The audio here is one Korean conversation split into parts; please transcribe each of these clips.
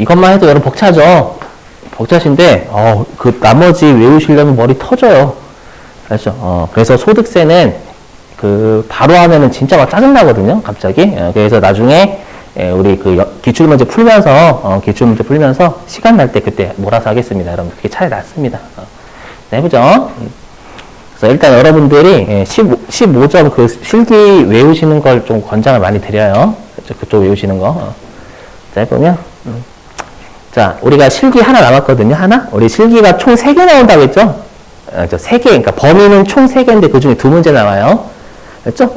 이것만 해도 여러분 벅차죠? 벅차신데, 그 나머지 외우시려면 머리 터져요. 알죠? 그래서 소득세는 바로 하면은 진짜 막 짜증나거든요, 갑자기. 그래서 나중에, 우리 기출문제 풀면서 시간 날 때 그때 몰아서 하겠습니다. 여러분, 그게 차라리 낫습니다. 자, 해보죠. 그래서 일단 여러분들이 15점 그 실기 외우시는 걸 좀 권장을 많이 드려요. 그쪽 외우시는 거. 자, 해보면. 자, 우리가 실기 하나 남았거든요, 하나? 우리 실기가 총 3개 나온다고 했죠? 3개, 그러니까 범위는 총 3개인데 그 중에 2문제 나와요. 그랬죠?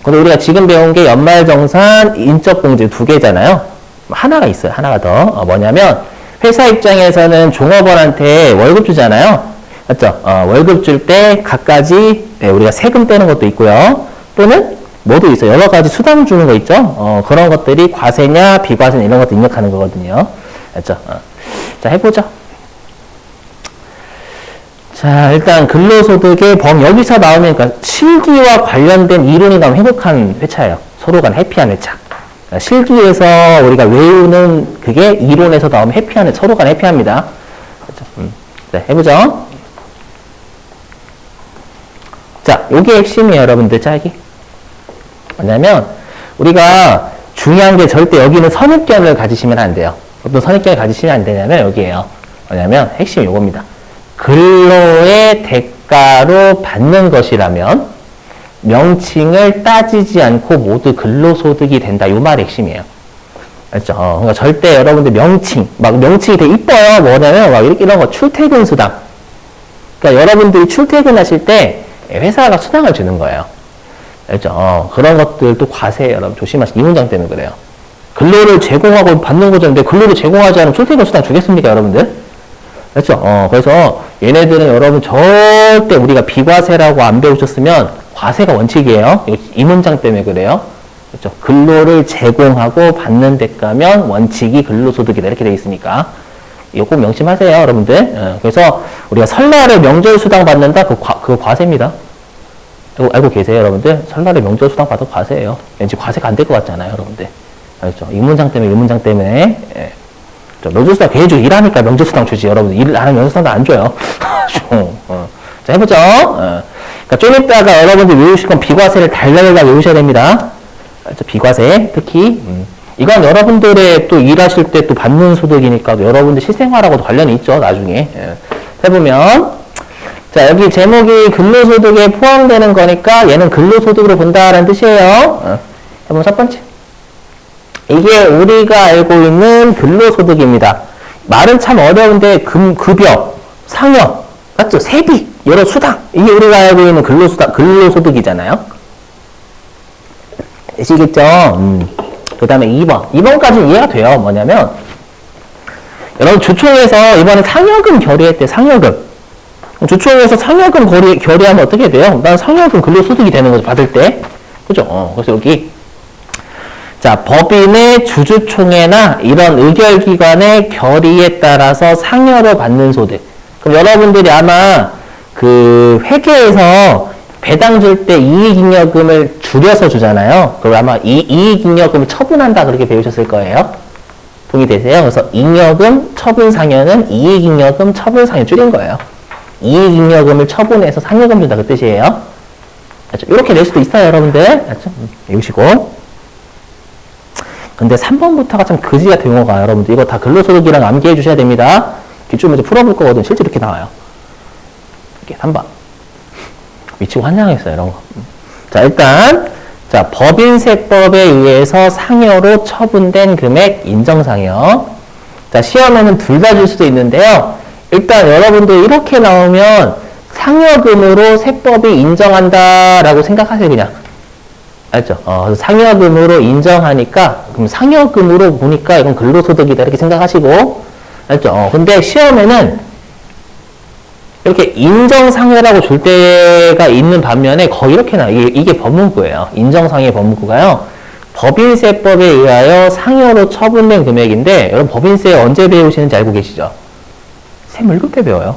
근데 우리가 지금 배운 게 연말정산, 인적공제 2개잖아요. 하나가 있어요, 하나가 더. 뭐냐면, 회사 입장에서는 종업원한테 월급 주잖아요. 맞죠? 월급 줄 때 각가지, 우리가 세금 떼는 것도 있고요. 또는, 뭐도 있어요. 여러 가지 수당 주는 거 있죠? 그런 것들이 과세냐, 비과세냐 이런 것도 입력하는 거거든요. 맞죠? 자, 해보죠. 자, 일단 근로소득의 여기서 나오면, 그러니까 실기와 관련된 이론이 나오면 행복한 회차예요. 서로 간 해피한 회차. 그러니까 실기에서 우리가 외우는 그게 이론에서 나오면 해피한, 서로 간 해피합니다. 그렇죠? 자, 해보죠. 자, 요게 핵심이에요, 여러분들, 짝이. 뭐냐면, 우리가 중요한 게 절대 여기는 선입견을 가지시면 안 돼요. 어떤 선입견을 가지시면 안 되냐면, 여기에요. 뭐냐면, 핵심이 요겁니다. 근로의 대가로 받는 것이라면 명칭을 따지지 않고 모두 근로소득이 된다. 요 말 핵심이에요. 알죠? 그러니까 절대 여러분들 명칭이 되게 이뻐요. 뭐냐면 막 이런 거 출퇴근 수당. 그러니까 여러분들이 출퇴근하실 때 회사가 수당을 주는 거예요. 알죠? 그런 것들도 과세 여러분 조심하시고 이 문장 때문에 그래요. 근로를 제공하고 받는 거죠. 근데 근로를 제공하지 않으면 출퇴근 수당 주겠습니까, 여러분들? 그렇죠? 그래서 얘네들은 여러분 절대 우리가 비과세라고 안 배우셨으면 과세가 원칙이에요. 이 문장 때문에 그래요. 그렇죠? 근로를 제공하고 받는 대가면 원칙이 근로소득이다. 이렇게 돼 있으니까. 이거 꼭 명심하세요, 여러분들. 그래서 우리가 설날에 명절수당 받는다? 그거 과세입니다. 알고 계세요, 여러분들? 설날에 명절수당 받아도 과세예요. 왠지 과세가 안 될 것 같잖아요, 여러분들. 알죠? 이 문장 때문에. 예. 명절수당 걔 줘. 일하니까 명절수당 주지. 여러분 일 안 하면 명절수당도 안 줘요. 자, 해보죠. 그러니까 좀 이따가 여러분들 외우실 건 비과세를 달달달 외우셔야 됩니다. 비과세 특히 이건 여러분들의 또 일하실 때 또 받는 소득이니까 여러분들 실생활하고도 관련이 있죠. 나중에 해보면 자, 여기 제목이 근로소득에 포함되는 거니까 얘는 근로소득으로 본다라는 뜻이에요. 해보면 첫 번째, 이게 우리가 알고 있는 근로소득입니다. 말은 참 어려운데 급여, 상여, 맞죠? 세비, 여러 수당, 이게 우리가 알고 있는 근로소득이잖아요. 아시겠죠? 그 다음에 2번까지는 이해가 돼요. 뭐냐면 여러분 조총에서 이번에 상여금 결의했대. 상여금. 조총에서 상여금 결의하면 어떻게 돼요? 난 상여금 근로소득이 되는 거죠. 받을 때. 그죠? 그래서 여기 자, 법인의 주주총회나 이런 의결기관의 결의에 따라서 상여로 받는 소득. 그럼 여러분들이 아마 그 회계에서 배당 줄 때 이익잉여금을 줄여서 주잖아요. 그럼 아마 이 이익잉여금을 처분한다 그렇게 배우셨을 거예요. 동의되세요? 그래서 잉여금 처분 상여는 이익잉여금 처분 상여 줄인 거예요. 이익잉여금을 처분해서 상여금 준다 그 뜻이에요. 그렇죠? 이렇게 낼 수도 있어요, 여러분들. 그렇죠? 외우시고. 근데 3번부터가 참 거지 같은 용어가 여러분들 이거 다 근로소득이랑 암기해 주셔야 됩니다. 기출문제 풀어볼 거거든. 실제 이렇게 나와요. 이렇게 3번. 미치고 환장했어요, 이런 거. 자, 일단 자, 법인세법에 의해서 상여로 처분된 금액 인정상여. 자, 시험에는 둘 다 줄 수도 있는데요. 일단 여러분들 이렇게 나오면 상여금으로 세법이 인정한다라고 생각하세요, 그냥. 알죠? 그래서 상여금으로 인정하니까, 그럼 상여금으로 보니까 이건 근로소득이다. 이렇게 생각하시고, 알죠? 근데 시험에는 이렇게 인정상여라고 줄 때가 있는 반면에 거의 이렇게 나와요. 이게 법문구예요. 인정상여 법문구가요. 법인세법에 의하여 상여로 처분된 금액인데, 여러분 법인세 언제 배우시는지 알고 계시죠? 세물급 때 배워요.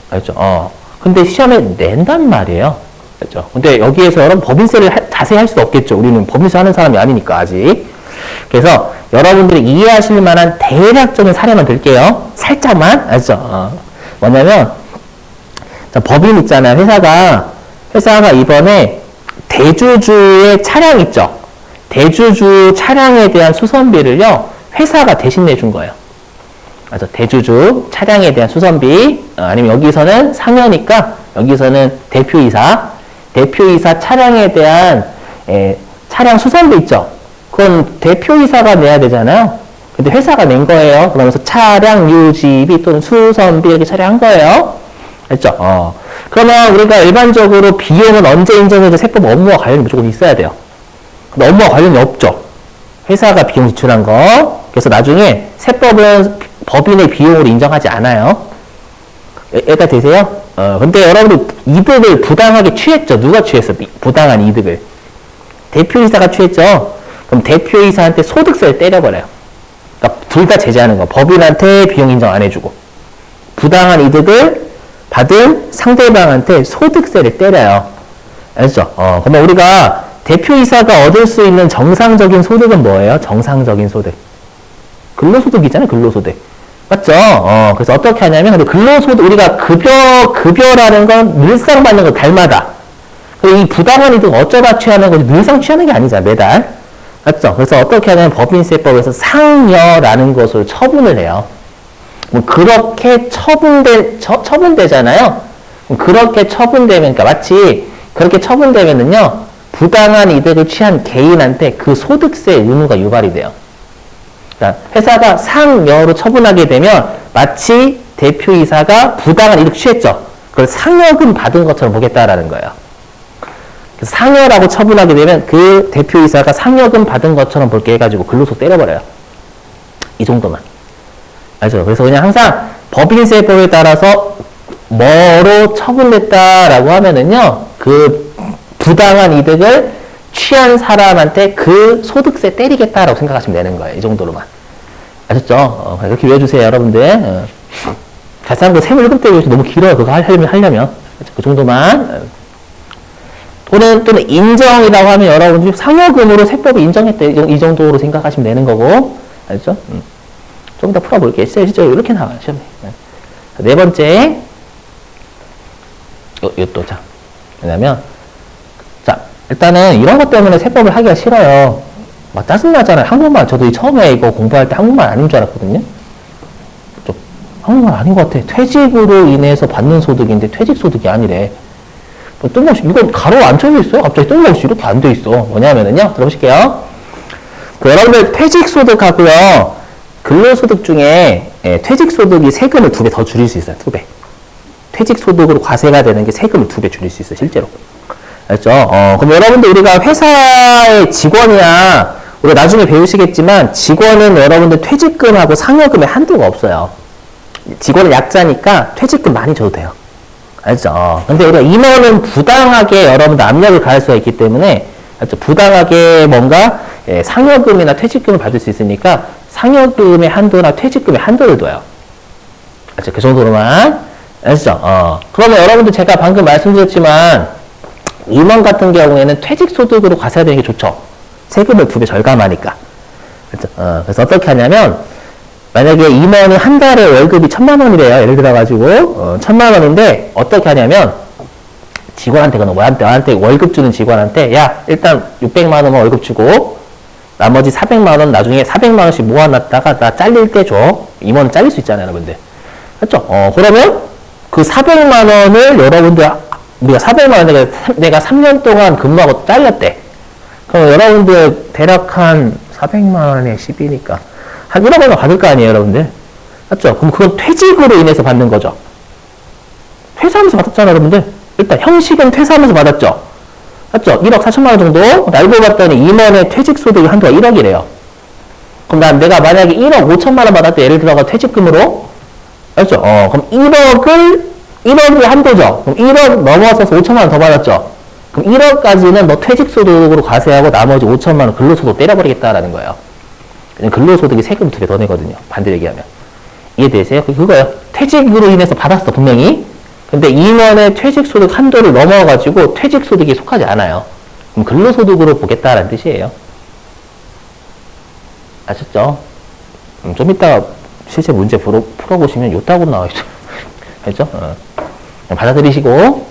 알죠? 근데 시험에 낸단 말이에요. 그렇죠. 근데 여기에서 여러분 법인세를 자세히 할 수도 없겠죠. 우리는 법인세 하는 사람이 아니니까 아직. 그래서 여러분들이 이해하실 만한 대략적인 사례만 들게요. 살짝만. 아시죠? 뭐냐면, 자, 법인 있잖아요. 회사가 이번에 대주주의 차량 있죠? 대주주 차량에 대한 수선비를요, 회사가 대신 내준 거예요. 그래서 대주주 차량에 대한 수선비, 아니면 여기서는 상여니까, 여기서는 대표이사 차량에 대한 차량 수선비 있죠? 그건 대표이사가 내야 되잖아요. 근데 회사가 낸 거예요. 그러면서 차량 유지비 또는 수선비 이렇게 처리한 거예요. 됐죠? 그러면 우리가 일반적으로 비용은 언제 인정해서 세법 업무와 관련이 무조건 있어야 돼요. 근데 업무와 관련이 없죠. 회사가 비용 지출한 거. 그래서 나중에 세법은 법인의 비용으로 인정하지 않아요. 애가 되세요? 근데 여러분들 이득을 부당하게 취했죠. 누가 취했어? 부당한 이득을. 대표이사가 취했죠. 그럼 대표이사한테 소득세를 때려버려요. 그러니까 둘 다 제재하는 거. 법인한테 비용 인정 안 해주고. 부당한 이득을 받은 상대방한테 소득세를 때려요. 알죠? 그러면 우리가 대표이사가 얻을 수 있는 정상적인 소득은 뭐예요? 정상적인 소득. 근로소득이잖아요, 근로소득. 맞죠? 그래서 어떻게 하냐면, 근데 근로소득, 우리가 급여라는 건 늘상 받는 거 달마다. 그리고 이 부당한 이득 어쩌다 취하는 거지, 늘상 취하는 게 아니잖아, 매달. 맞죠? 그래서 어떻게 하냐면, 법인세법에서 상여라는 것을 처분을 해요. 그렇게 처분되잖아요? 그렇게 처분되면, 그러니까 마치 그렇게 처분되면은요, 부당한 이득을 취한 개인한테 그 소득세 의무가 유발이 돼요. 그러니까 회사가 상여로 처분하게 되면 마치 대표이사가 부당한 이득 취했죠. 그걸 상여금 받은 것처럼 보겠다라는 거예요. 상여라고 처분하게 되면 그 대표이사가 상여금 받은 것처럼 볼게 해가지고 근로소득 때려버려요. 이 정도만. 알죠? 그래서 그냥 항상 법인세법에 따라서 뭐로 처분됐다라고 하면은요, 그 부당한 이득을 취한 사람한테 그 소득세 때리겠다라고 생각하시면 되는 거예요. 이 정도로만. 아셨죠? 이렇게 외워주세요, 여러분들. 자세한 거 세무 1급 때 너무 길어요. 그거 하려면. 그 정도만. 또는 인정이라고 하면 여러분들이 상여금으로 세법이 인정했대. 이 정도로 생각하시면 되는 거고. 알죠? 좀 더 풀어볼게요. 실제로 이렇게 나와요, 시험에. 네 번째. 이것도, 자. 왜냐면, 자, 일단은 이런 것 때문에 세법을 하기가 싫어요. 막 짜증나잖아요. 한국말, 저도 처음에 이거 공부할 때 한국말 아닌 줄 알았거든요. 좀, 한국말 아닌 것 같아. 퇴직으로 인해서 받는 소득인데 퇴직소득이 아니래. 뭐 뜬금없이, 이건 가로 안 쳐져 있어요. 갑자기 뜬금없이 이렇게 안 돼 있어. 뭐냐면은요, 들어보실게요. 여러분들 퇴직소득하고요, 근로소득 중에 퇴직소득이 세금을 2배 더 줄일 수 있어요. 2배. 퇴직소득으로 과세가 되는 게 세금을 2배 줄일 수 있어요. 실제로. 알죠? 그럼 여러분들 우리가 회사의 직원이야, 우리가 나중에 배우시겠지만 직원은 여러분들 퇴직금하고 상여금에 한도가 없어요. 직원은 약자니까 퇴직금 많이 줘도 돼요. 알죠? 근데 우리가 임원은 부당하게 여러분들 압력을 가할 수가 있기 때문에, 알죠? 부당하게 뭔가 상여금이나 퇴직금을 받을 수 있으니까 상여금의 한도나 퇴직금의 한도를 둬요. 알죠? 그 정도로만. 알죠? 그러면 여러분들 제가 방금 말씀드렸지만 임원 같은 경우에는 퇴직소득으로 과세가 되는 게 좋죠. 세금을 2배 절감하니까. 그렇죠? 그래서 어떻게 하냐면, 만약에 임원이 한 달에 월급이 1,000만 원이래요. 예를 들어가지고, 1,000만 원인데, 어떻게 하냐면, 직원한테, 너한테 월급 주는 직원한테, 야, 일단 600만 원만 월급 주고, 나머지 400만 원 나중에 400만 원씩 모아놨다가 나 잘릴 때 줘. 임원은 잘릴 수 있잖아요, 여러분들. 그렇죠? 그러면 그 400만 원을 여러분들, 우리가 400만 원 내가 3년 동안 근무하고 잘렸대. 그럼 여러분들 대략 한 400만 원에 10이니까 한 1억 원 받을 거 아니에요, 여러분들. 맞죠? 그럼 그건 퇴직으로 인해서 받는 거죠. 퇴사하면서 받았잖아, 여러분들. 일단 형식은 퇴사하면서 받았죠. 맞죠? 1억 4천만 원 정도. 알고 봤더니 임원의 퇴직소득의 한도가 1억이래요. 그럼 내가 만약에 1억 5천만 원 받았대. 예를 들어가 퇴직금으로. 맞죠? 그럼 1억이 한도죠. 그럼 1억 넘어서서 5천만 원 더 받았죠. 그럼 1억까지는 너 퇴직소득으로 과세하고 나머지 5천만 원 근로소득 때려버리겠다라는 거예요. 근로소득이 세금 2배 더 내거든요. 반대로 얘기하면. 이해되세요? 그거예요. 퇴직으로 인해서 받았어, 분명히. 근데 임원의 퇴직소득 한도를 넘어가지고 퇴직소득이 속하지 않아요. 그럼 근로소득으로 보겠다라는 뜻이에요. 아셨죠? 좀 이따가 실제 문제 풀어보시면 요따구 나와있죠. 알죠? 받아들이시고,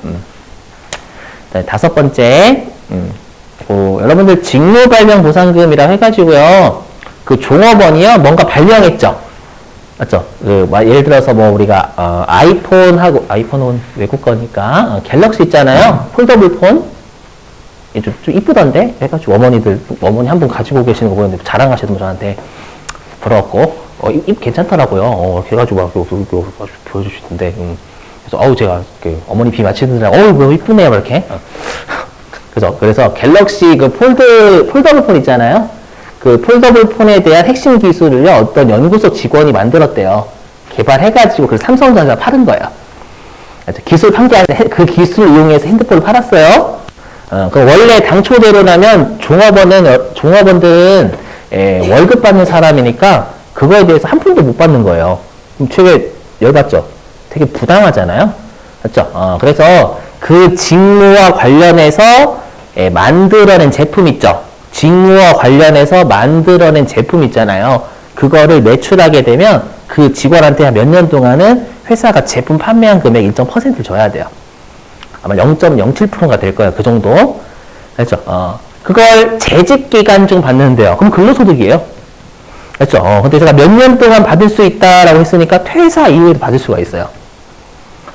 다섯 번째, 여러분들 직무 발명 보상금이라 해가지고요, 그 종업원이요, 뭔가 발명했죠? 맞죠? 예를 들어서 우리가, 아이폰은 외국 거니까, 갤럭시 있잖아요? 폴더블 폰? 좀 이쁘던데? 해가지고 어머니 한 분 가지고 계시는 거 보는데 자랑하시던 저한테 부러웠고, 괜찮더라고요. 그래가지고 막 보여주시던데, 그래서, 제가, 어머니 비 맞히느라, 뭐 이쁘네요, 이렇게. 그래서 갤럭시 폴더블 폰 있잖아요? 그 폴더블 폰에 대한 핵심 기술을요, 어떤 연구소 직원이 만들었대요. 개발해가지고, 그래서 삼성전자가 팔은 거예요. 기술 판매하는데 그 기술을 이용해서 핸드폰을 팔았어요. 원래 당초대로라면 종업원들은 월급 받는 사람이니까 그거에 대해서 한 푼도 못 받는 거예요. 그럼 되게 열받죠? 되게 부당하잖아요? 맞죠? 그래서 그 직무와 관련해서 만들어낸 제품 있죠? 직무와 관련해서 만들어낸 제품 있잖아요. 그거를 매출하게 되면 그 직원한테 몇 년 동안은 회사가 제품 판매한 금액 일정 퍼센트를 줘야 돼요. 아마 0.07%가 될 거예요. 그 정도. 그렇죠? 그걸 재직 기간 중 받는데요. 그럼 근로소득이에요. 그렇죠? 근데 제가 몇 년 동안 받을 수 있다라고 했으니까 퇴사 이후에도 받을 수가 있어요.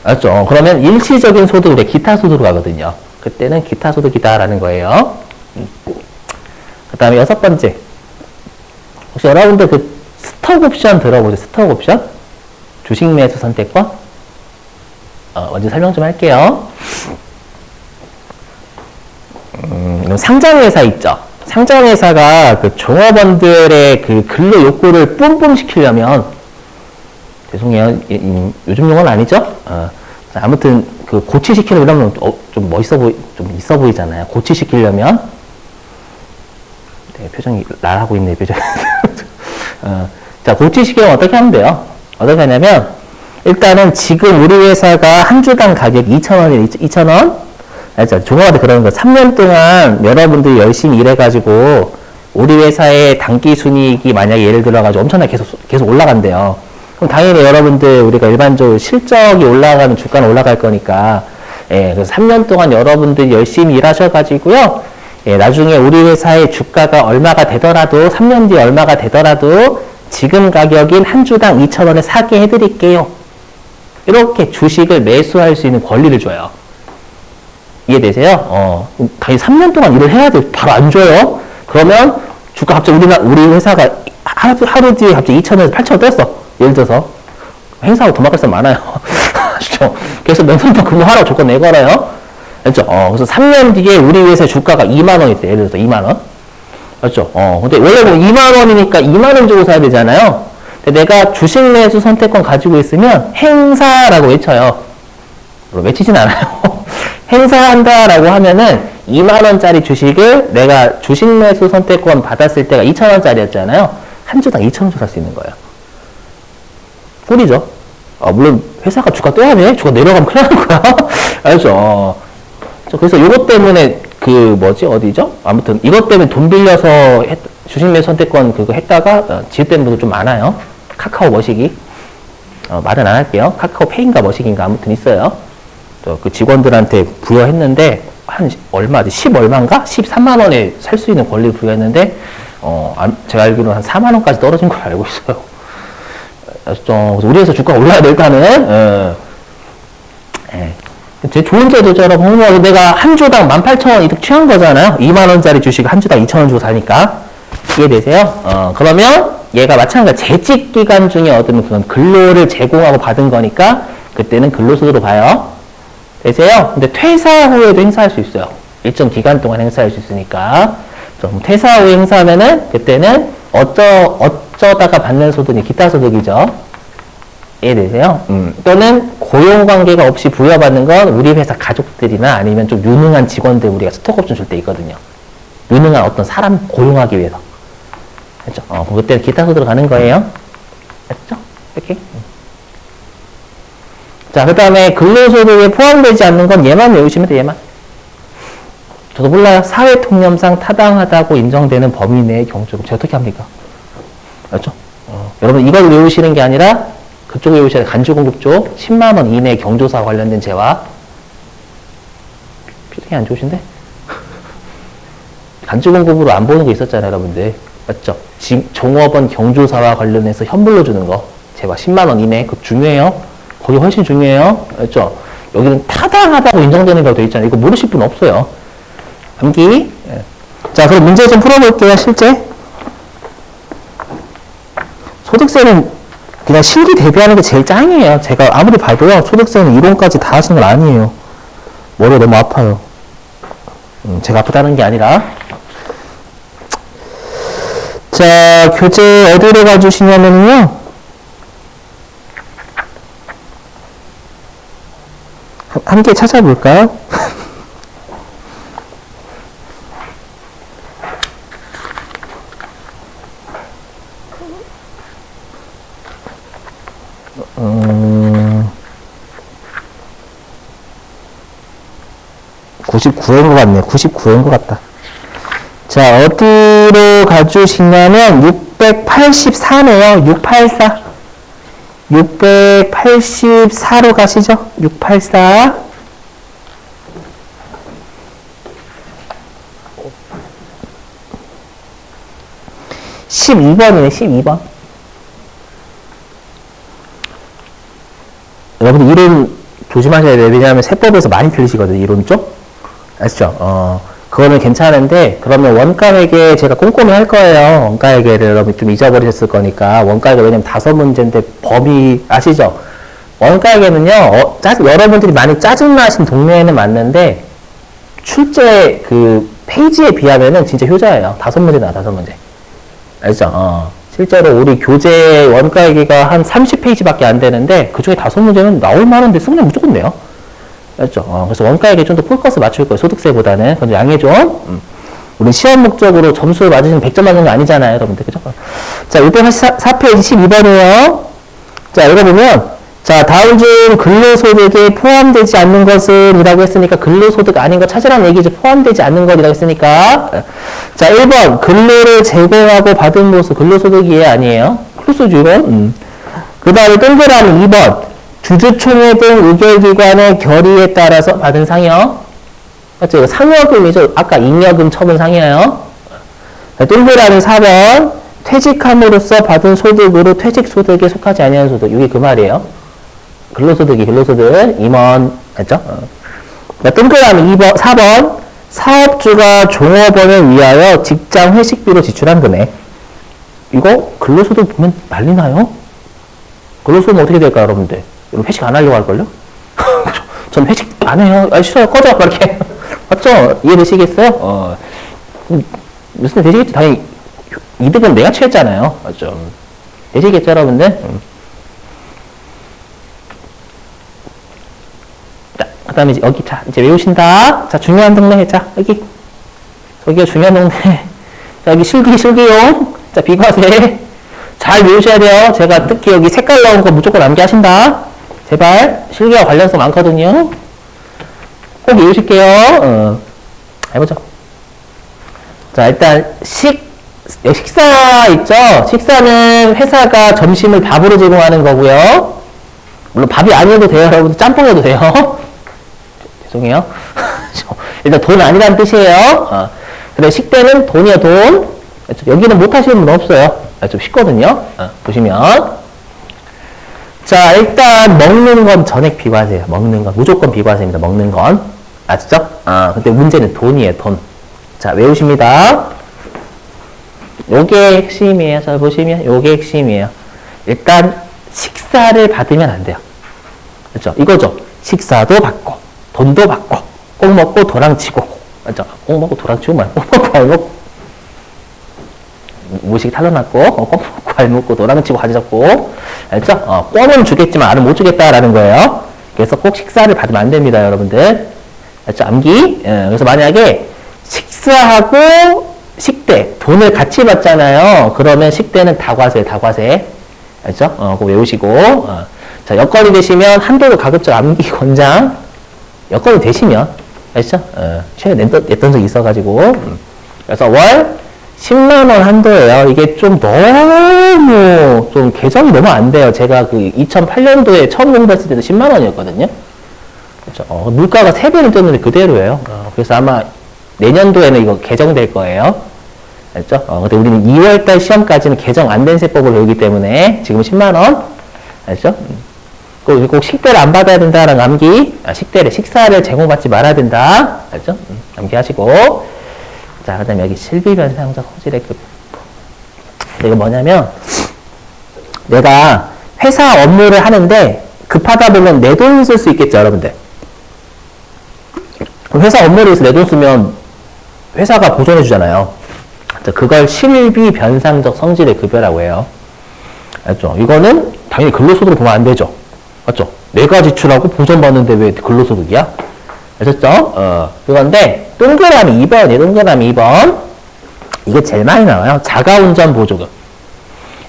알죠? 그러면 일시적인 소득, 우리 기타 소득으로 가거든요. 그때는 기타 소득이다라는 거예요. 그 다음에 여섯 번째. 혹시 여러분들 그 스톡 옵션 들어보세요? 스톡 옵션? 주식 매수 선택권? 먼저 설명 좀 할게요. 상장회사 있죠? 상장회사가 그 종업원들의 그 근로 욕구를 뿜뿜 시키려면, 죄송해요. 요즘 용어는 아니죠? 아무튼, 그 고치시키려면 이러면 좀 좀 있어 보이잖아요. 고치시키려면. 네, 표정이 날하고 있네, 표정이. 자, 고치시키려면 어떻게 하면 돼요? 어떻게 하냐면, 일단은 지금 우리 회사가 한 주당 가격이 2,000원이에요. 2,000원? 알죠? 종업원들 그러는 거. 3년 동안 여러분들이 열심히 일해가지고, 우리 회사의 단기 순이익이 만약에 예를 들어가지고 엄청나게 계속 올라간대요. 그럼 당연히 여러분들 우리가 일반적으로 실적이 올라가는 주가는 올라갈 거니까, 그래서 3년 동안 여러분들이 열심히 일하셔가지고요, 나중에 우리 회사의 주가가 얼마가 되더라도, 3년 뒤에 얼마가 되더라도, 지금 가격인 한 주당 2,000원에 사게 해드릴게요. 이렇게 주식을 매수할 수 있는 권리를 줘요. 이해되세요? 당연히 3년 동안 일을 해야 돼. 바로 안 줘요. 그러면 주가 갑자기 우리 회사가 하루 뒤에 갑자기 2,000원에서 8,000원 떴어. 예를 들어서. 행사하고 도망갈 사람 많아요. 그렇죠? 그래서 몇 년 더 근무하라고 조건 내걸어요. 그렇죠? 그래서 3년 뒤에 우리 회사의 주가가 2만 원이 돼. 예를 들어서 2만 원. 그렇죠? 근데 원래 2만 원이니까 2만 원 주고 사야 되잖아요. 근데 내가 주식 매수 선택권 가지고 있으면 행사라고 외쳐요. 외치진 않아요. 행사한다라고 하면은 2만 원짜리 주식을 내가 주식 매수 선택권 받았을 때가 2천 원짜리였잖아요. 한 주당 2천 원 주 살 수 있는 거예요. 꿀이죠. 물론 회사가 주가 떼야 돼. 주가 내려가면 큰일 나는 거야. 알죠? 그래서 이것 때문에 어디죠? 아무튼 이것 때문에 돈 빌려서 주식 매수 선택권 그거 했다가 지읒된 분들 좀 많아요. 카카오 머시기. 말은 안 할게요. 카카오 페이인가 머시기인가 아무튼 있어요. 또 그 직원들한테 부여했는데 한 얼마지? 10 얼마인가? 13만 원에 살 수 있는 권리를 부여했는데 제가 알기로는 한 4만 원까지 떨어진 걸 알고 있어요. 그래서 우리 회사 주가가 올라야 돼 일단은. 제 좋은 제도처럼 내가 한 주당 18,000원 이득 취한 거잖아요. 2만 원짜리 주식 한 주당 2,000원 주고 사니까. 이해되세요? 그러면 얘가 마찬가지 재직 기간 중에 얻은 그런 근로를 제공하고 받은 거니까 그때는 근로소득으로 봐요. 되세요? 근데 퇴사 후에도 행사할 수 있어요. 일정 기간 동안 행사할 수 있으니까. 좀 퇴사 후에 행사하면은 그때는 어쩌다가 받는 소득이 기타 소득이죠. 이해되세요? 또는 고용관계가 없이 부여받는 건 우리 회사 가족들이나 아니면 좀 유능한 직원들 우리가 스톡옵션 줄 때 있거든요. 유능한 어떤 사람 고용하기 위해서. 그렇죠? 그때 기타 소득으로 가는 거예요. 됐죠? 이렇게. 자, 그 다음에 근로소득에 포함되지 않는 건 얘만 외우시면 돼요, 얘만. 저도 몰라요. 사회통념상 타당하다고 인정되는 범위 내의 경주금. 제가 어떻게 합니까? 알죠? 여러분 이걸 외우시는 게 아니라 그쪽 외우셔야 간주공급 쪽 10만 원 이내 경조사 관련된 재화. 표정이 안 좋으신데? 간주공급으로 안 보는 거 있었잖아요, 여러분들. 맞죠? 종업원 경조사와 관련해서 현물로 주는 거. 재화 10만 원 이내. 그거 중요해요. 거기 훨씬 중요해요. 맞죠? 여기는 타당하다고 인정되는 거 돼 있잖아요. 이거 모르실 분 없어요. 암기. 자, 그럼 문제 좀 풀어볼게요, 실제. 소득세는 그냥 실기 대비하는 게 제일 짱이에요. 제가 아무리 봐도요, 소득세는 이론까지 다 하시는 건 아니에요. 머리가 너무 아파요. 제가 아프다는 게 아니라. 자, 교재 어디로 가주시냐면요. 함께 찾아볼까요? 음, 99회인 것 같네. 99회인 것 같다. 자, 어디로 가주시냐면 684네요. 684. 684로 가시죠. 684. (12번이네) 12번. 여러분들 이론 조심하셔야 돼요. 왜냐하면 세법에서 많이 틀리시거든요. 이론 쪽. 아시죠? 그거는 괜찮은데, 그러면 원가회계 제가 꼼꼼히 할 거예요. 원가회계를 여러분 좀 잊어버리셨을 거니까. 원가회계 왜냐면 5문제인데 범위 아시죠? 원가회계는요, 여러분들이 많이 짜증나신 동네에는 맞는데, 출제 그 페이지에 비하면은 진짜 효자예요. 5문제 나와, 5문제. 알죠? 실제로 우리 교재 원가회계가 한 30페이지밖에 안 되는데, 그 중에 5문제는 나올 만한데 승량 무조건 내요. 알죠? 그래서 원가에게 좀 더 포커스 맞출 거예요. 소득세보다는. 그건 양해 좀. 우리 시험 목적으로 점수 맞으시면 100점 맞는 거 아니잖아요, 여러분들. 그죠? 자, 684페이지 12번이에요. 자, 읽어보면, 자, 다음 중 근로소득에 포함되지 않는 것은 이라고 했으니까 근로소득 아닌 거 찾으라는 얘기죠. 포함되지 않는 것이라고 했으니까. 자, 1번. 근로를 제공하고 받은 모습. 근로소득이에요? 아니에요? 클로소득 이건? 그 다음에 동그라미 2번. 주주총회 등 의결기관의 결의에 따라서 받은 상여. 맞죠? 이거 상여금이죠. 아까 잉여금 처분 상여요. 동그라미 4번. 퇴직함으로써 받은 소득으로 퇴직소득에 속하지 아니하는 소득. 이게 그 말이에요. 근로소득이 근로소득. 임원. 맞죠? 동그라미 2번, 4번. 사업주가 종업원을 위하여 직장 회식비로 지출한 금액. 이거 근로소득 보면 난리 나요? 근로소득은 어떻게 될까요, 여러분들? 회식 안 하려고 할걸요? 전 회식 안 해요. 아, 싫어요. 꺼져. 이렇게. 맞죠? 이해되시겠어요? 무슨 되시겠죠? 당연히 이득은 내가 취했잖아요. 맞죠? 되시겠죠, 여러분들? 자, 그 다음에 여기, 자, 이제 외우신다. 자, 중요한 동네. 자, 여기. 저기가 중요한 동네. 자, 여기 실기용. 자, 비과세. 잘 외우셔야 돼요. 제가 특히 여기 색깔 나온 거 무조건 암기하신다. 제발. 실기와 관련성 많거든요. 꼭 외우실게요. 해보죠. 자, 일단 식사 있죠? 식사는 회사가 점심을 밥으로 제공하는 거고요. 물론 밥이 아니어도 돼요. 여러분 짬뽕 해도 돼요. 죄송해요. 일단 돈 아니라는 뜻이에요. 근데 식대는 돈이야, 돈. 여기는 못 하시는 분 없어요. 좀 쉽거든요. 보시면. 자, 일단 먹는 건 전액 비과세예요. 먹는 건 무조건 비과세입니다. 먹는 건. 아시죠? 근데 문제는 돈이에요, 돈. 자, 외우십니다. 요게 핵심이에요. 자, 보시면 요게 핵심이에요. 일단 식사를 받으면 안 돼요. 그렇죠? 이거죠. 식사도 받고 돈도 받고 꼭 먹고 도랑치고. 맞죠? 꼭 먹고 도랑치고 말고 꼭 먹고 알 먹고 무식 탈러났고 꼭 먹고 알 먹고 도랑치고 가지 잡고. 알죠? 꿔는 주겠지만 알은 못 주겠다라는 거예요. 그래서 꼭 식사를 받으면 안 됩니다, 여러분들. 알죠? 암기. 그래서 만약에 식사하고 식대, 돈을 같이 받잖아요. 그러면 식대는 다과세, 다과세. 알죠? 그거 외우시고. 자, 여건이 되시면 한도도 가급적 암기 권장. 여건이 되시면. 알죠? 시험에 냈던 적이 있어가지고. 그래서 월 10만 원 한도예요. 이게 좀 너무 좀 개정이 너무 안 돼요. 제가 그 2008년도에 처음 공부했을 때도 10만 원이었거든요. 그렇죠? 물가가 3배는 뛰었는데 그대로예요. 그래서 아마 내년도에는 이거 개정될 거예요. 알죠? 근데 우리는 2월달 시험까지는 개정 안 된 세법을 배우기 때문에 지금 10만 원. 알죠? 꼭 식대를 안 받아야 된다라는 암기. 식사를 제공받지 말아야 된다. 알죠? 암기하시고. 자, 그 다음에 여기 실비변상적 허질의 급. 이거 뭐냐면, 내가 회사 업무를 하는데 급하다 보면 내 돈 쓸 수 있겠죠, 여러분들. 회사 업무를 위해서 내 돈 쓰면 회사가 보존해 주잖아요. 그걸 실비변상적 성질의 급여라고 해요. 알죠? 이거는 당연히 근로소득으로 보면 안 되죠. 맞죠? 내가 지출하고 보전받는데 왜 근로소득이야? 아셨죠? 그건데, 동그라미 2번이에요. 동그라미 2번. 이게 제일 많이 나와요. 자가운전 보조금.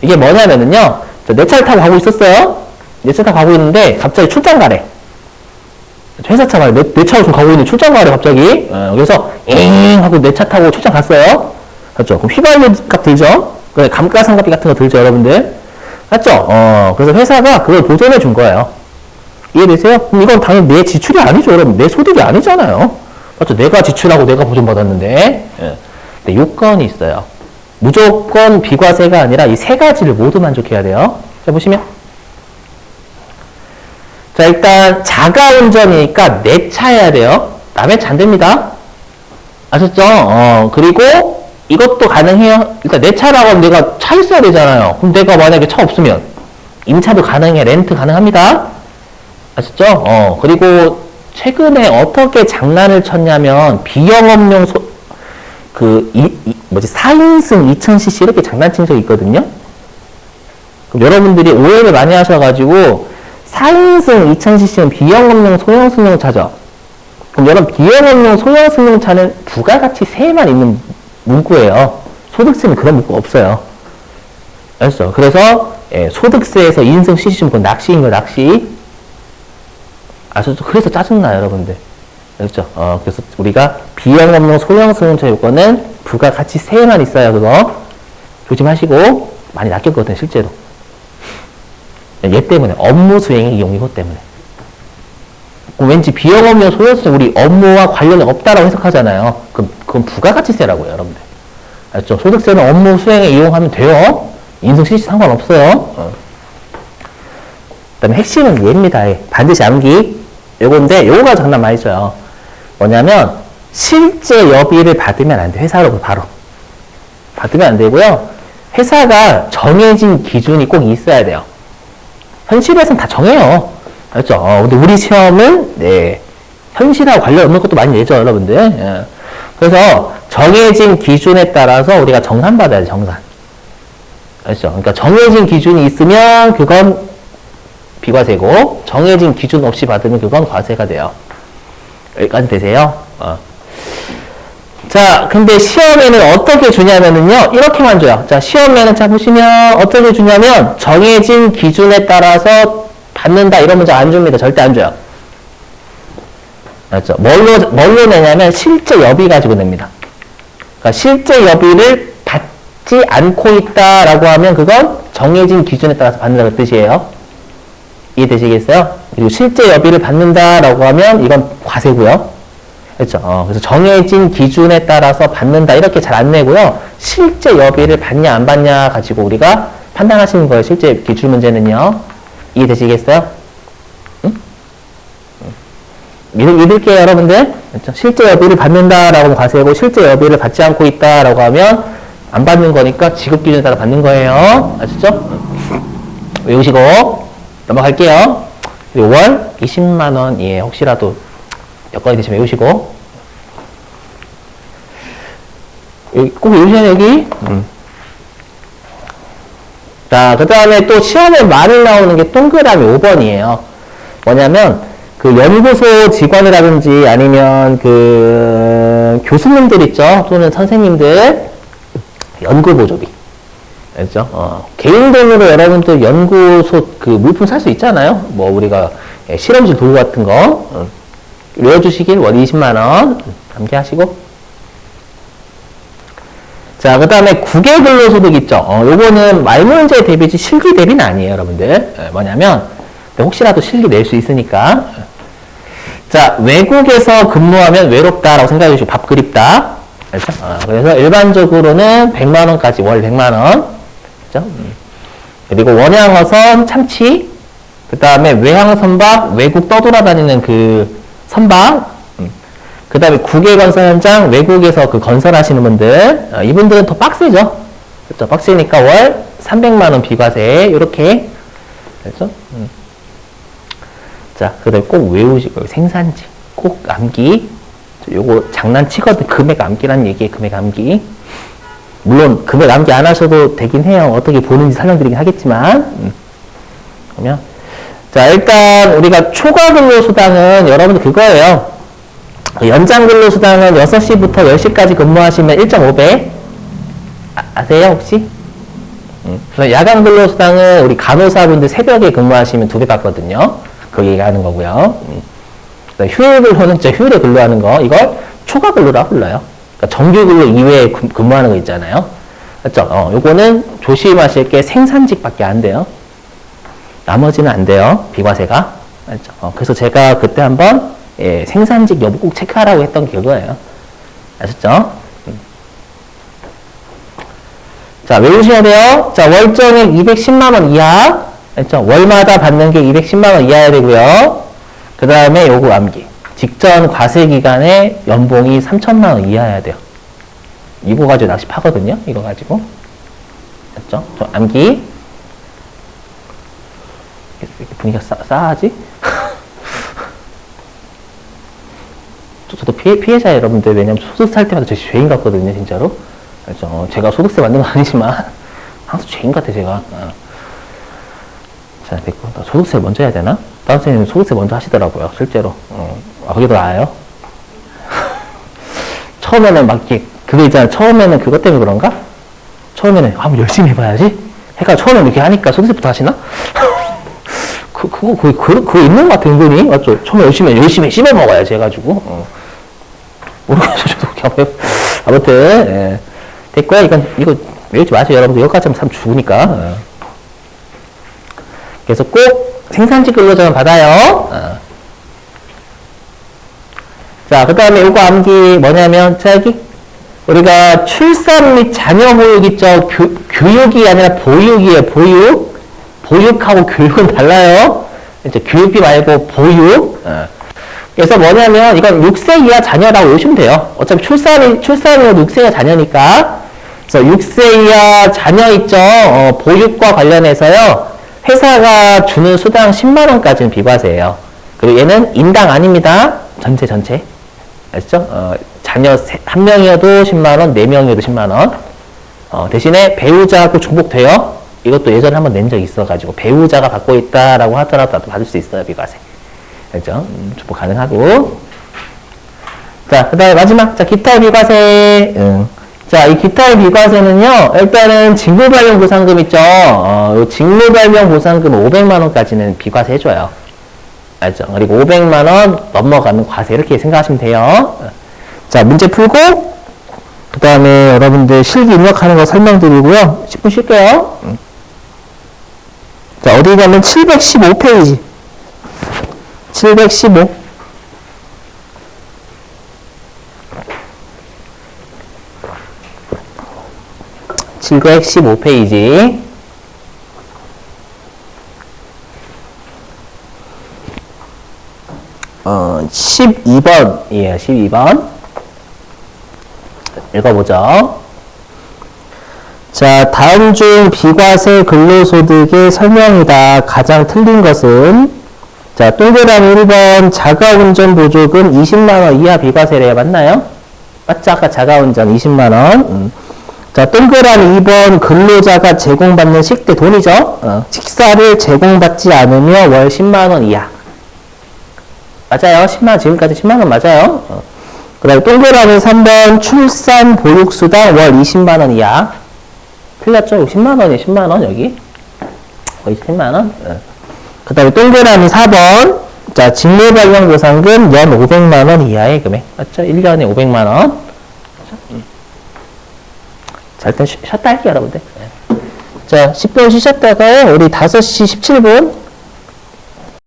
이게 뭐냐면은요, 내 차를 타고 가고 있었어요. 내 차 타고 가고 있는데, 갑자기 출장 가래. 회사 차 말고 내 차로 좀 가고 있는데 출장 가래, 갑자기. 그래서, 잉! 하고 내 차 타고 출장 갔어요. 맞죠? 그럼 휘발유 값 들죠? 감가상각비 같은 거 들죠, 여러분들? 맞죠? 그래서 회사가 그걸 보존해 준 거예요. 이해되세요? 그럼 이건 당연히 내 지출이 아니죠, 여러분. 내 소득이 아니잖아요. 맞죠? 내가 지출하고 내가 보존받았는데. 근데 요건이 있어요. 무조건 비과세가 아니라 이 세 가지를 모두 만족해야 돼요. 자, 보시면. 자, 일단 자가운전이니까 내 차여야 돼요. 남의 차 안 됩니다. 아셨죠? 그리고 이것도 가능해요. 일단 내 차라고 하면 내가 차 있어야 되잖아요. 그럼 내가 만약에 차 없으면 임차도 가능해. 렌트 가능합니다. 아셨죠? 그리고 최근에 어떻게 장난을 쳤냐면 비영업용 4인승 2000cc 이렇게 장난친 적이 있거든요. 그럼 여러분들이 오해를 많이 하셔가지고 4인승 2000cc는 비영업용 소형 승용차죠. 그럼 여러분 비영업용 소형 승용차는 부가가치세만 있는 문구예요. 소득세는 그런 문구 없어요. 알았죠? 그래서 소득세에서 인승 CC 그건 낚시인 거 낚시. 아셨죠? 그래서 짜증나요, 여러분들. 그렇죠? 그래서 우리가 비영업용 소형 승용차 요건은 부가가치세만 있어요. 그거 조심하시고 많이 낚였거든요, 실제로. 얘 때문에 업무 수행의 이용 이것 때문에. 왠지 비영업용 소형승 우리 업무와 관련이 없다라고 해석하잖아요. 그건 부가가치세라고요, 여러분들. 알죠? 소득세는 업무 수행에 이용하면 돼요. 인승 CC 상관없어요. 그 다음에 핵심은 얘입니다. 반드시 암기. 요건데, 요거가 장난 많이 쳐요. 뭐냐면, 실제 여비를 받으면 안 돼. 회사로 바로. 받으면 안 되고요. 회사가 정해진 기준이 꼭 있어야 돼요. 현실에서는 다 정해요. 알죠? 근데 우리 시험은, 현실하고 관련 없는 것도 많이 내죠, 여러분들. 그래서 정해진 기준에 따라서 우리가 정산받아야 돼, 정산. 알죠? 그러니까 정해진 기준이 있으면 그건 비과세고, 정해진 기준 없이 받으면 그건 과세가 돼요. 여기까지 되세요? 자, 근데 시험에는 어떻게 주냐면은요, 이렇게만 줘요. 자, 시험에는 자, 보시면 어떻게 주냐면, 정해진 기준에 따라서 받는다, 이런 문제 안 줍니다. 절대 안 줘요. 알죠? 뭘로 내냐면, 실제 여비 가지고 냅니다. 그러니까 실제 여비를 받지 않고 있다라고 하면, 그건 정해진 기준에 따라서 받는다는 뜻이에요. 이해되시겠어요? 그리고 실제 여비를 받는다라고 하면, 이건 과세고요. 그렇죠. 그래서 정해진 기준에 따라서 받는다 이렇게 잘 안 내고요. 실제 여비를 받냐 안 받냐 가지고 우리가 판단하시는 거예요. 실제 기출 문제는요. 이해되시겠어요? 응? 믿을게요, 여러분들. 그렇죠? 실제 여비를 받는다라고 하면 과세고 실제 여비를 받지 않고 있다라고 하면 안 받는 거니까 지급 기준에 따라 받는 거예요. 아시죠? 외우시고 넘어갈게요. 5월 20만 원. 예, 혹시라도 여건이 되시면 외우시고. 여기 꼭 외우셔야 여기. 자, 그 다음에 또 시험에 많이 나오는 게 동그라미 5번이에요. 뭐냐면, 그 연구소 직원이라든지 아니면 그 교수님들 있죠? 또는 선생님들 연구보조비. 알죠? 개인 돈으로 여러분들 연구소 그 물품 살 수 있잖아요? 뭐 우리가 실험실 도구 같은 거. 외워주시길 월 20만원 암기하시고. 자, 그 다음에 국외 근로소득 있죠. 요거는 말문제 대비지 실기 대비는 아니에요, 여러분들. 뭐냐면, 혹시라도 실기 낼 수 있으니까. 자, 외국에서 근무하면 외롭다라고 생각해 주시고, 밥 그립다. 그렇죠? 그래서 일반적으로는 100만원까지, 월 100만원. 그렇죠? 그리고 원양어선, 참치. 그 다음에 외항선박, 외국 떠돌아다니는 그 선박. 그 다음에 국외건설 현장, 외국에서 그 건설하시는 분들, 이분들은 더 빡세죠? 그렇죠? 빡세니까 월 300만원 비과세, 요렇게. 그렇죠? 자, 그 다음에 꼭 외우시고, 생산직, 꼭 암기. 요거 장난치거든. 금액 암기란 얘기예요, 금액 암기. 물론, 금액 암기 안 하셔도 되긴 해요. 어떻게 보는지 설명드리긴 하겠지만. 그러면, 자, 일단, 우리가 초과 근로수당은 여러분들 그거예요. 연장 근로수당은 6시부터 10시까지 근무하시면 1.5배. 아세요, 혹시? 야간 근로수당은 우리 간호사분들 새벽에 근무하시면 2배 받거든요. 그 얘기하는 거고요. 휴일 근로는 진짜 휴일에 근로하는 거, 이걸 초과 근로라고 불러요. 그러니까 정규 근로 이외에 근무하는 거 있잖아요. 맞죠? 요거는 조심하실 게 생산직밖에 안 돼요. 나머지는 안 돼요. 비과세가. 맞죠? 그래서 제가 그때 한번 생산직 여부 꼭 체크하라고 했던 게 그거예요. 아셨죠? 자, 외우셔야 돼요. 자, 월정액 210만원 이하. 알죠? 월마다 받는 게 210만원 이하야 되고요. 그 다음에 요거 암기. 직전 과세 기간에 연봉이 3천만원 이하야 돼요. 이거 가지고 낚시 파거든요. 이거 가지고. 알죠? 좀 암기. 이렇게 분위기가 싸하지? 저도 피해자 여러분들, 왜냐면 소득세 살 때마다 저 죄인 같거든요, 진짜로. 그렇죠. 제가 소득세 만든 건 아니지만, 항상 죄인 같아, 제가. 자, 됐고. 나 소득세 먼저 해야 되나? 다른 선생님은 소득세 먼저 하시더라고요, 실제로. 그게 더 나아요? 처음에는 막 이렇게, 그거 있잖아. 처음에는 그것 때문에 그런가? 처음에는, 한번 열심히 해봐야지? 해가 처음에 이렇게 하니까 소득세부터 하시나? 그거 있는 것 같아, 은근히. 맞죠? 처음에 열심히 씹어 먹어야지 해가지고. 모르겠어, 저도 그냥. 아무튼, 예. 됐고요. 이거 외우지 마세요. 여러분들 여기까지 하면 참 죽으니까. 그래서 꼭 생산직 근로자만 받아요. 자, 그 다음에 요거 암기 뭐냐면, 자, 여기. 우리가 출산 및 자녀 보육 있죠? 교육이 아니라 보육이에요, 보육. 보육하고 교육은 달라요. 이제 교육비 말고 보육. 그래서 뭐냐면 이건 6세 이하 자녀라고 보시면 돼요. 어차피 출산으로 6세 이하 자녀니까. 그래서 6세 이하 자녀 있죠. 보육과 관련해서요. 회사가 주는 수당 10만 원까지는 비과세예요. 그리고 얘는 인당 아닙니다. 전체. 아시죠? 자녀 1명이어도 10만 원, 4명이어도 10만 원. 대신에 배우자하고 중복돼요. 이것도 예전에 한번 낸 적이 있어가지고 배우자가 받고 있다라고 하더라도 받을 수 있어요, 비과세. 그렇죠? 중복 가능하고. 자, 그 다음에 마지막. 자, 기타 비과세. 자, 이 기타 비과세는요, 일단은 직무발령 보상금 있죠? 요 직무발령 보상금 500만원까지는 비과세 해줘요. 알죠? 그리고 500만원 넘어가면 과세. 이렇게 생각하시면 돼요. 자, 문제 풀고, 그 다음에 여러분들 실기 입력하는 거 설명드리고요. 10분 쉴게요. 자, 어디 가면 715페이지. 715. (715페이지) 12번이에요. 12번 읽어보죠. 자, 다음 중 비과세 근로소득의 설명이다. 가장 틀린 것은, 자, 동그라미 1번 자가운전 보조금 20만원 이하 비과세래요. 맞나요? 맞죠? 아까 자가운전 20만원. 자, 동그라미 2번 근로자가 제공받는 식대 돈이죠. 식사를 제공받지 않으며 월 10만원 이하. 맞아요. 10만원, 지금까지 10만원 맞아요. 그 다음에 동그라미 3번 출산 보육수당 월 20만원 이하. 틀렸죠? 10만원이에요. 10만원 여기. 거의 10만원. 그 다음에 동그라미 4번. 자, 직무발령보상금 연 500만원 이하의 금액. 맞죠? 1년에 500만원. 자, 일단 쉬었다 할게요, 여러분들. 자, 10분 쉬셨다가 우리 5시 17분